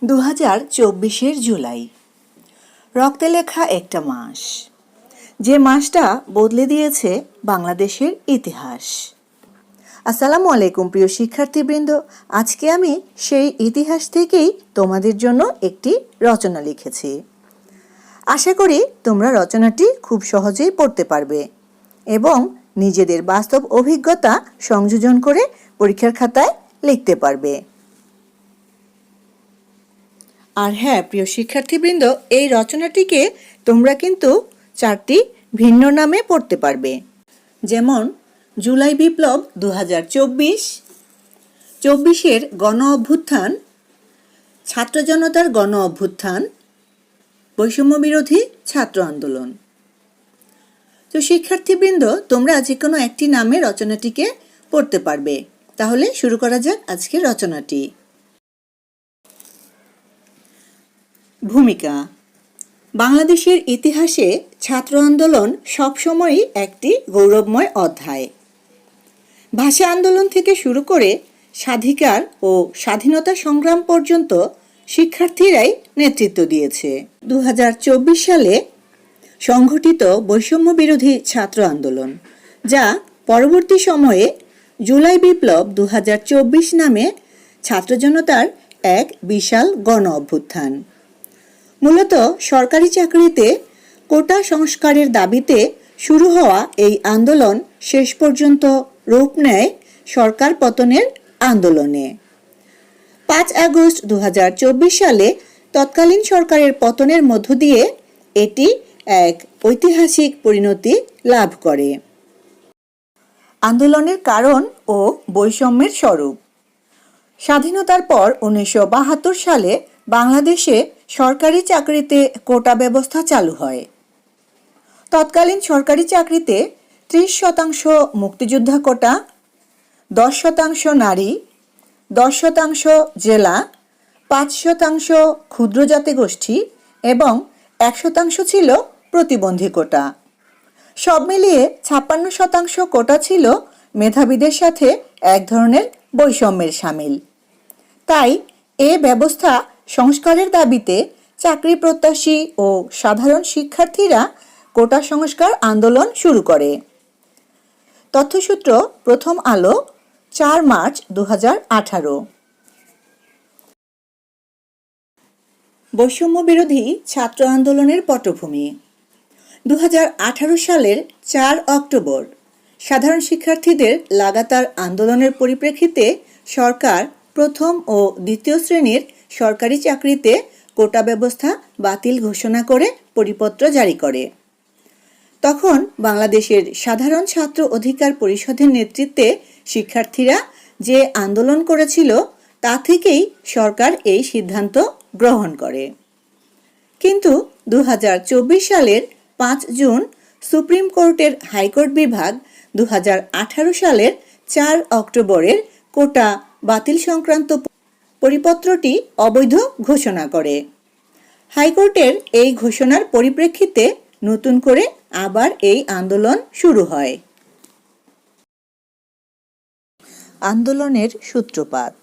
2024 জুলাই রক্তে লেখা একটা মাস, যে মাসটা বদলে দিয়েছে বাংলাদেশের ইতিহাস। আসসালামু আলাইকুম প্রিয় শিক্ষার্থীবৃন্দ, আজকে আমি সেই ইতিহাস থেকেই তোমাদের জন্য একটি রচনা লিখেছি। আশা করি তোমরা রচনাটি খুব সহজেই পড়তে পারবে এবং নিজেদের বাস্তব অভিজ্ঞতা সংযোজন করে পরীক্ষার খাতায় লিখতে পারবে। আর হ্যাঁ প্রিয় শিক্ষার্থীবৃন্দ, এই রচনাটিকে তোমরা কিন্তু 4টি ভিন্ন নামে পড়তে পারবে, যেমন জুলাই বিপ্লব 2024, 24-এর গণ অভ্যুত্থান, ছাত্র জনতার গণ অভ্যুত্থান, বৈষম্য বিরোধী ছাত্র আন্দোলন। তো শিক্ষার্থীবৃন্দ, তোমরা যে কোনো একটি নামে রচনাটিকে পড়তে পারবে। তাহলে শুরু করা যাক আজকের রচনাটি। ভূমিকা। বাংলাদেশের ইতিহাসে ছাত্র আন্দোলন সবসময়ই একটি গৌরবময় অধ্যায়। ভাষা আন্দোলন থেকে শুরু করে স্বাধিকার ও স্বাধীনতা সংগ্রাম পর্যন্ত শিক্ষার্থীরাই নেতৃত্ব দিয়েছে। 2024 সালে সংঘটিত বৈষম্য বিরোধী ছাত্র আন্দোলন, যা পরবর্তী সময়ে জুলাই বিপ্লব 2024 নামে ছাত্র জনতার এক বিশাল গণ অভ্যুত্থান। মূলত সরকারি চাকরিতে কোটা সংস্কারের দাবিতে শুরু হওয়া এই আন্দোলন শেষ পর্যন্ত রূপ নেয় সরকার পতনের আন্দোলনে। 5 আগস্ট 2024 সালে তৎকালীন সরকারের পতনের মধ্য দিয়ে এটি এক ঐতিহাসিক পরিণতি লাভ করে। আন্দোলনের কারণ ও বৈষম্যের স্বরূপ। স্বাধীনতার পর 1972 সালে বাংলাদেশে সরকারি চাকরিতে কোটা ব্যবস্থা চালু হয়। তৎকালীন সরকারি চাকরিতে 30% মুক্তিযোদ্ধা কোটা, 10% নারী, 10% জেলা, 5% ক্ষুদ্র জাতিগোষ্ঠী এবং 1% ছিল প্রতিবন্ধী কোটা। সব মিলিয়ে 56% কোটা ছিল মেধাবীদের সাথে এক ধরনের বৈষম্যের শামিল। তাই এ ব্যবস্থা সংস্কারের দাবিতে চাকরি প্রত্যাশী ও সাধারণ শিক্ষার্থীরা কোটা সংস্কার আন্দোলন শুরু করে। তথ্যসূত্র প্রথম আলো, 4 মার্চ 2018। বৈষম্য বিরোধী ছাত্র আন্দোলনের পটভূমি। 2018 সালের 4 অক্টোবর সাধারণ শিক্ষার্থীদের লাগাতার আন্দোলনের পরিপ্রেক্ষিতে সরকার প্রথম ও দ্বিতীয় শ্রেণীর সরকারি চাকরিতে কোটা ব্যবস্থা বাতিল ঘোষণা করে পরিপত্র জারি করে। তখন বাংলাদেশের সাধারণ ছাত্র অধিকার পরিষদের নেতৃত্বে শিক্ষার্থীরা যে আন্দোলন করেছিল তা থেকেই সরকার এই সিদ্ধান্ত গ্রহণ করে। কিন্তু 2024 সালের 5 জুন সুপ্রিম কোর্টের হাইকোর্ট বিভাগ 2018 সালের 4 অক্টোবরের কোটা বাতিল সংক্রান্ত পরিপত্রটি অবৈধ ঘোষণা করে। হাইকোর্টের এই ঘোষণার পরিপ্রেক্ষিতে নতুন করে আবার এই আন্দোলন শুরু হয়। আন্দোলনের সূত্রপাত।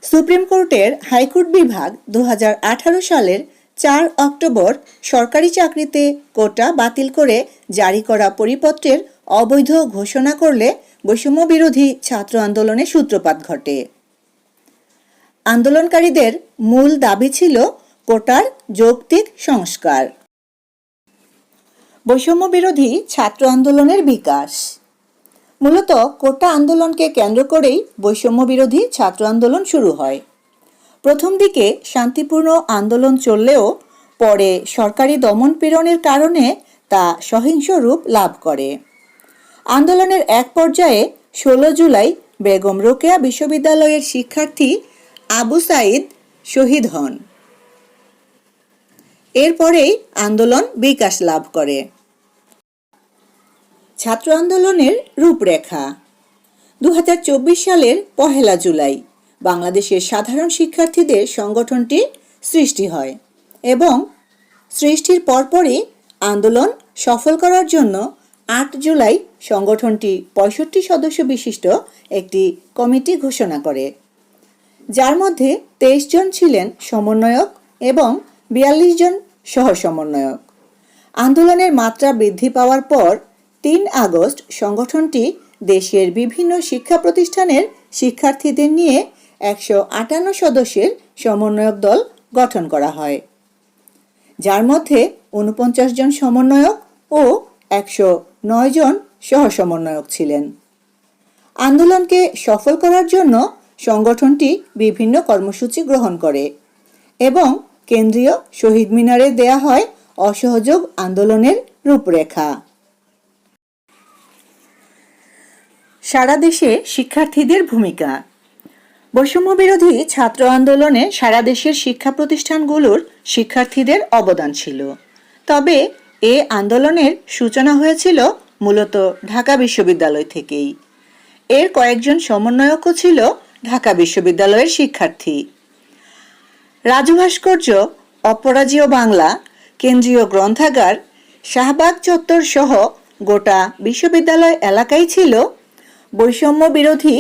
সুপ্রিম কোর্টের হাইকোর্ট বিভাগ 2018 সালের 4 অক্টোবর সরকারি চাকরিতে কোটা বাতিল করে জারি করা পরিপত্রের অবৈধ ঘোষণা করলে বৈষম্য বিরোধী ছাত্র আন্দোলনের সূত্রপাত ঘটে। আন্দোলনকারীদের মূল দাবি ছিল কোটার যৌক্তিক সংস্কার। বৈষম্য বিরোধী ছাত্র আন্দোলনের বিকাশ। মূলত কোটা আন্দোলনকে কেন্দ্র করেই বৈষম্য বিরোধী ছাত্র আন্দোলন শুরু হয়। প্রথম দিকে শান্তিপূর্ণ আন্দোলন চললেও পরে সরকারি দমন পীড়নের কারণে তা সহিংস রূপ লাভ করে। আন্দোলনের এক পর্যায়ে 16 জুলাই বেগম রোকেয়া বিশ্ববিদ্যালয়ের শিক্ষার্থী আবু সাইদ শহীদ হন। এরপরেই আন্দোলন বিকাশ লাভ করে। ছাত্র আন্দোলনের রূপরেখা। 2024 সালের 1 জুলাই বাংলাদেশের সাধারণ শিক্ষার্থীদের সংগঠনটি সৃষ্টি হয় এবং সৃষ্টির পরপরই আন্দোলন সফল করার জন্য 8 জুলাই সংগঠনটি 65 সদস্য বিশিষ্ট একটি কমিটি ঘোষণা করে। যার মধ্যে 23 জন ছিলেন সমন্বয়ক এবং 42 জন সহ সমন্বয়ক। আন্দোলনের মাত্রা বৃদ্ধি পাওয়ার পর 3 আগস্ট সংগঠনটি দেশের বিভিন্ন শিক্ষা প্রতিষ্ঠানের শিক্ষার্থীদের নিয়ে 158 সদস্যের সমন্বয়ক দল গঠন করা হয়, যার মধ্যে 49 জন সমন্বয়ক ও 109 জন সহ সমন্বয়ক ছিলেন। আন্দোলনকে সফল করার জন্য সংগঠনটি বিভিন্ন কর্মসূচি গ্রহণ করে এবং কেন্দ্রীয় শহীদ মিনারে দেয়া হয় অসহযোগ আন্দোলনের রূপরেখা। সারা দেশে শিক্ষার্থীদের ভূমিকা। বৈষম্যবিরোধী ছাত্র আন্দোলনে সারা দেশের শিক্ষা প্রতিষ্ঠানগুলোর শিক্ষার্থীদের অবদান ছিল। তবে এ আন্দোলনের সূচনা হয়েছিল মূলত ঢাকা বিশ্ববিদ্যালয় থেকেই। এর কয়েকজন সমন্বয়কও ছিল ঢাকা বিশ্ববিদ্যালয়ের শিক্ষার্থী। রাজু ভাস্কর্য, অপরাজেয় বাংলা, কেন্দ্রীয় গ্রন্থাগার, শাহবাগ চত্বর সহ গোটা বিশ্ববিদ্যালয় এলাকাই ছিল বৈষম্য বিরোধী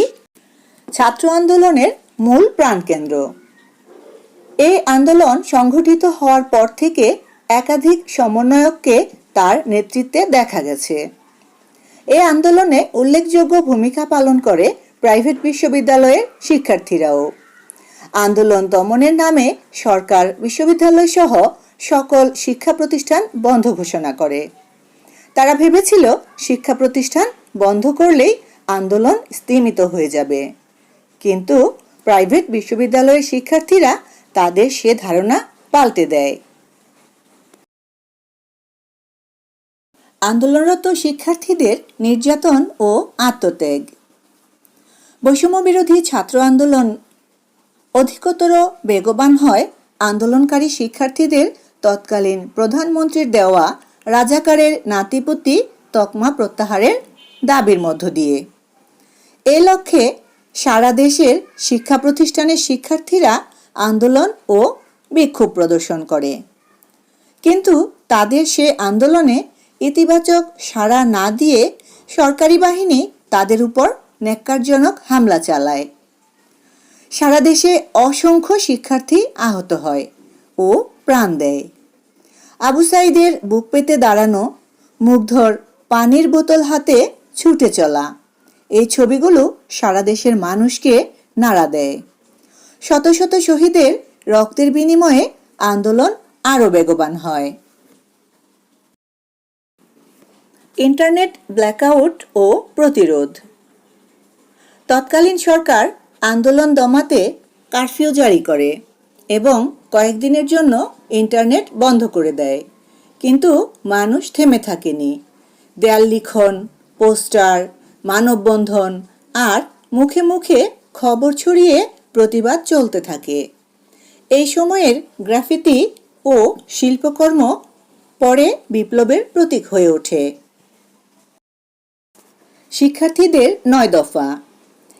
ছাত্র আন্দোলনের মূল প্রাণকেন্দ্র। এই আন্দোলন সংগঠিত হওয়ার পর থেকে একাধিক সমন্বয়ককে তার নেতৃত্বে দেখা গেছে। এই আন্দোলনে উল্লেখযোগ্য ভূমিকা পালন করে প্রাইভেট বিশ্ববিদ্যালয়ের শিক্ষার্থীরাও। আন্দোলন দমনের নামে সরকার বিশ্ববিদ্যালয় সহ সকল শিক্ষা প্রতিষ্ঠান বন্ধ ঘোষণা করে। তারা ভেবেছিল শিক্ষা প্রতিষ্ঠান বন্ধ করলেই আন্দোলন স্তিমিত হয়ে যাবে, কিন্তু প্রাইভেট বিশ্ববিদ্যালয়ের শিক্ষার্থীরা তাদের সে ধারণা পাল্টে দেয়। আন্দোলনরত শিক্ষার্থীদের নির্যাতন ও আত্মত্যাগ। বৈষম্যবিরোধী ছাত্র আন্দোলন অধিকতর বেগবান হয় আন্দোলনকারী শিক্ষার্থীদের তৎকালীন প্রধানমন্ত্রীর দেওয়া রাজাকারের নাতিপুতি তকমা প্রত্যাহারের দাবির মধ্য দিয়ে। এ লক্ষ্যে সারা দেশের শিক্ষা প্রতিষ্ঠানের শিক্ষার্থীরা আন্দোলন ও বিক্ষোভ প্রদর্শন করে, কিন্তু তাদের সে আন্দোলনে ইতিবাচক সাড়া না দিয়ে সরকারি বাহিনী তাদের উপর ন্যাক্কারজনক হামলা চালায়। সারা দেশে অসংখ্য শিক্ষার্থী আহত হয় ও প্রাণ দেয়। আবু সাইদের বুক পেতে দাঁড়ানো, মুগ্ধর পানির বোতল হাতে ছুটে চলা, এই ছবিগুলো সারা দেশের মানুষকে নাড়া দেয়। শত শত শহীদের রক্তের বিনিময়ে আন্দোলন আরও বেগবান হয়। ইন্টারনেট ব্ল্যাকআউট ও প্রতিরোধ। তৎকালীন সরকার আন্দোলন দমাতে কারফিউ জারি করে এবং কয়েকদিনের জন্য ইন্টারনেট বন্ধ করে দেয়, কিন্তু মানুষ থেমে থাকেনি। দেয়াল লিখন, পোস্টার, মানববন্ধন আর মুখে মুখে খবর ছড়িয়ে প্রতিবাদ চলতে থাকে। এই সময়ের গ্রাফিতি ও শিল্পকর্ম পরে বিপ্লবের প্রতীক হয়ে ওঠে। শিক্ষার্থীদের 9 দফা।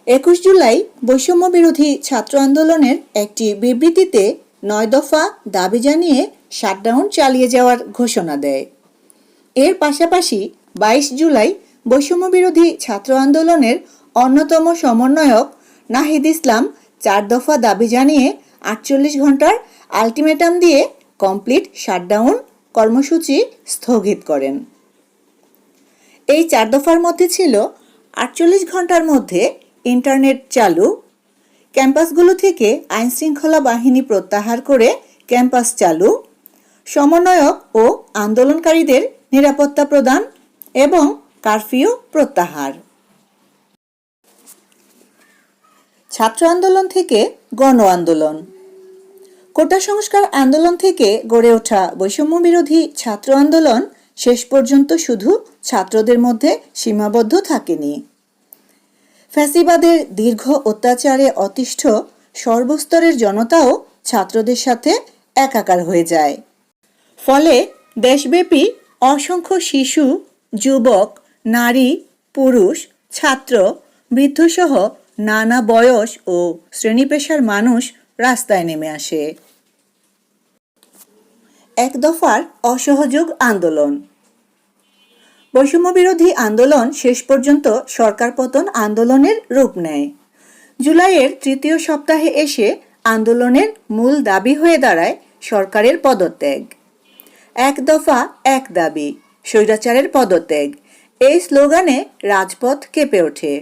21 জুলাই বৈষম্য বিরোধী ছাত্র আন্দোলনের একটি বিবৃতিতে 9 দফা দাবি জানিয়ে শাটডাউন চালিয়ে যাওয়ার ঘোষণা দেয়। এর পাশাপাশি 22 জুলাই বৈষম্য বিরোধী ছাত্র আন্দোলনের অন্যতম সমন্বয়ক নাহিদ ইসলাম 4 দফা দাবি জানিয়ে 48 ঘন্টার আলটিমেটাম দিয়ে কমপ্লিট শাটডাউন কর্মসূচি স্থগিত করেন। এই 4 দফার মধ্যে ছিল 48 ঘন্টার মধ্যে ইন্টারনেট চালু, ক্যাম্পাসগুলো থেকে আইনশৃঙ্খলা বাহিনী প্রত্যাহার করে ক্যাম্পাস চালু, সমন্বয়ক ও আন্দোলনকারীদের নিরাপত্তা প্রদান এবং কারফিউ প্রত্যাহার। ছাত্র আন্দোলন থেকে গণ আন্দোলন। কোটা সংস্কার আন্দোলন থেকে গড়ে ওঠা বৈষম্য বিরোধী ছাত্র আন্দোলন শেষ পর্যন্ত শুধু ছাত্রদের মধ্যে সীমাবদ্ধ থাকেনি। ফ্যাসিবাদের দীর্ঘ অত্যাচারে অতিষ্ঠ সর্বস্তরের জনতাও ছাত্রদের সাথে একাকার হয়ে যায়। ফলে দেশব্যাপী অসংখ্য শিশু, যুবক, নারী, পুরুষ, ছাত্র, বৃদ্ধসহ নানা বয়স ও শ্রেণী পেশার মানুষ রাস্তায় নেমে আসে। 1 দফার অসহযোগ আন্দোলন। বৈষম্য বিরোধী আন্দোলন শেষ পর্যন্ত সরকার পতন আন্দোলনের রূপ নেয়। জুলাইয়ের তৃতীয় সপ্তাহে এসে আন্দোলনের মূল দাবি হয়ে দাঁড়ায় সরকারের পদত্যাগ। এক দফা এক দাবি, স্বৈরাচারের পদত্যাগ, এই স্লোগানে রাজপথ কেঁপে ওঠে।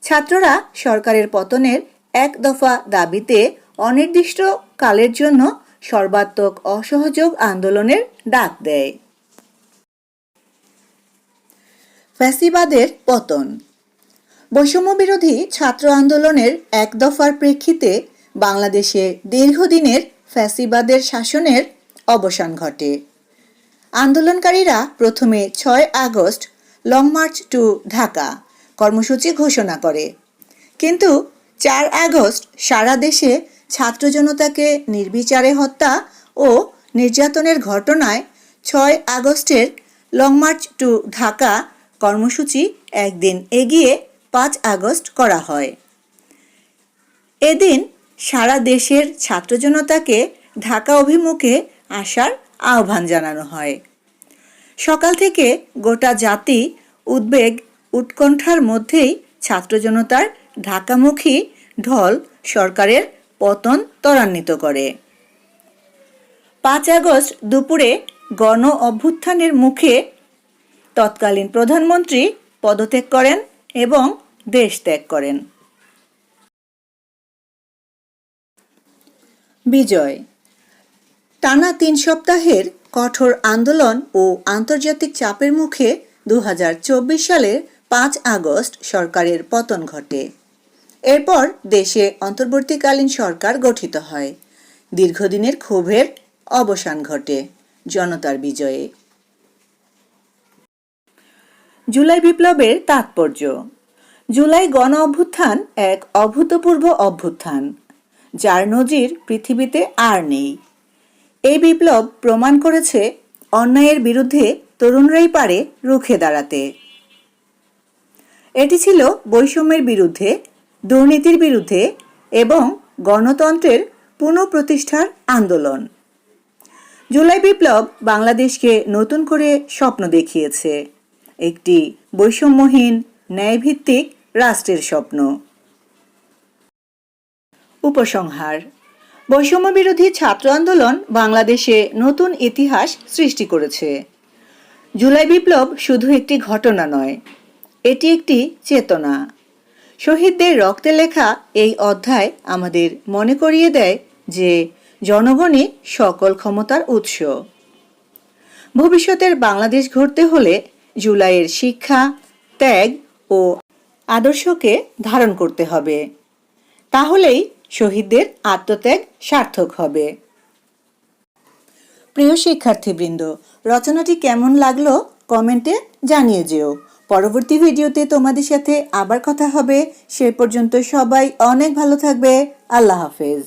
ছাত্ররা সরকারের পতনের এক দফা দাবিতে অনির্দিষ্ট কালের জন্য সর্বাত্মক অসহযোগ আন্দোলনের ডাক দেয়। ফ্যাসিবাদের পতন। বৈষম্যবিরোধী ছাত্র আন্দোলনের এক দফার প্রেক্ষিতে বাংলাদেশে দীর্ঘদিনের ফ্যাসিবাদের শাসনের অবসান ঘটে। আন্দোলনকারীরা প্রথমে 6 August long march to Dhaka কর্মসূচি ঘোষণা করে, কিন্তু 4 আগস্ট সারা দেশে ছাত্র জনতাকে নির্বিচারে হত্যা ও নির্যাতনের ঘটনায় 6 আগস্টের লং মার্চ টু ঢাকা কর্মসূচি একদিন এগিয়ে 5 আগস্ট করা হয়। এদিন সারা দেশের ছাত্র জনতাকে ঢাকা অভিমুখে আসার আহ্বান জানানো হয়। সকাল থেকে গোটা জাতি উদ্বেগ উৎকণ্ঠার মধ্যেই ছাত্র জনতার ঢাকামুখী ঢল সরকারের পতন ত্বরান্বিত করে। 5 আগস্ট দুপুরে গণ অভ্যুত্থানের মুখে তৎকালীন প্রধানমন্ত্রী পদত্যাগ করেন এবং দেশ ত্যাগ করেন। বিজয়। টানা 3 সপ্তাহের কঠোর আন্দোলন ও আন্তর্জাতিক চাপের মুখে 2024 সালের 5 আগস্ট সরকারের পতন ঘটে। এরপর দেশে অন্তর্বর্তীকালীন সরকার গঠিত হয়। দীর্ঘদিনের ক্ষোভের অবসান ঘটে জনতার বিজয়ে। জুলাই বিপ্লবের তাৎপর্য। জুলাই গণ অভ্যুত্থান এক অভূতপূর্ব অভ্যুত্থান, যার নজির পৃথিবীতে আর নেই। এই বিপ্লব প্রমাণ করেছে অন্যায়ের বিরুদ্ধে তরুণরাই পারে রুখে দাঁড়াতে। এটি ছিল বৈষম্যের বিরুদ্ধে, দুর্নীতির বিরুদ্ধে এবং গণতন্ত্রের পুনঃপ্রতিষ্ঠার আন্দোলন। জুলাই বিপ্লব বাংলাদেশকে নতুন করে স্বপ্ন দেখিয়েছে, একটি বৈষম্যহীন ন্যায়ভিত্তিক রাষ্ট্রের স্বপ্ন। উপসংহার। বৈষম্যবিরোধী ছাত্র আন্দোলন বাংলাদেশে নতুন ইতিহাস সৃষ্টি করেছে। জুলাই বিপ্লব শুধু একটি ঘটনা নয়, এটি একটি চেতনা। শহীদদের রক্তে লেখা এই অধ্যায় আমাদের মনে করিয়ে দেয় যে জনগণই সকল ক্ষমতার উৎস। ভবিষ্যতের বাংলাদেশ গড়তে হলে জুলাইয়ের শিক্ষা, ত্যাগ ও আদর্শকে ধারণ করতে হবে। তাহলেই শহীদদের আত্মত্যাগ সার্থক হবে। প্রিয় শিক্ষার্থীবৃন্দ, রচনাটি কেমন লাগলো কমেন্টে জানিয়ে যেও। পরবর্তী ভিডিওতে তোমাদের সাথে আবার কথা হবে। সে পর্যন্ত সবাই অনেক ভালো থাকবে। আল্লাহ হাফেজ।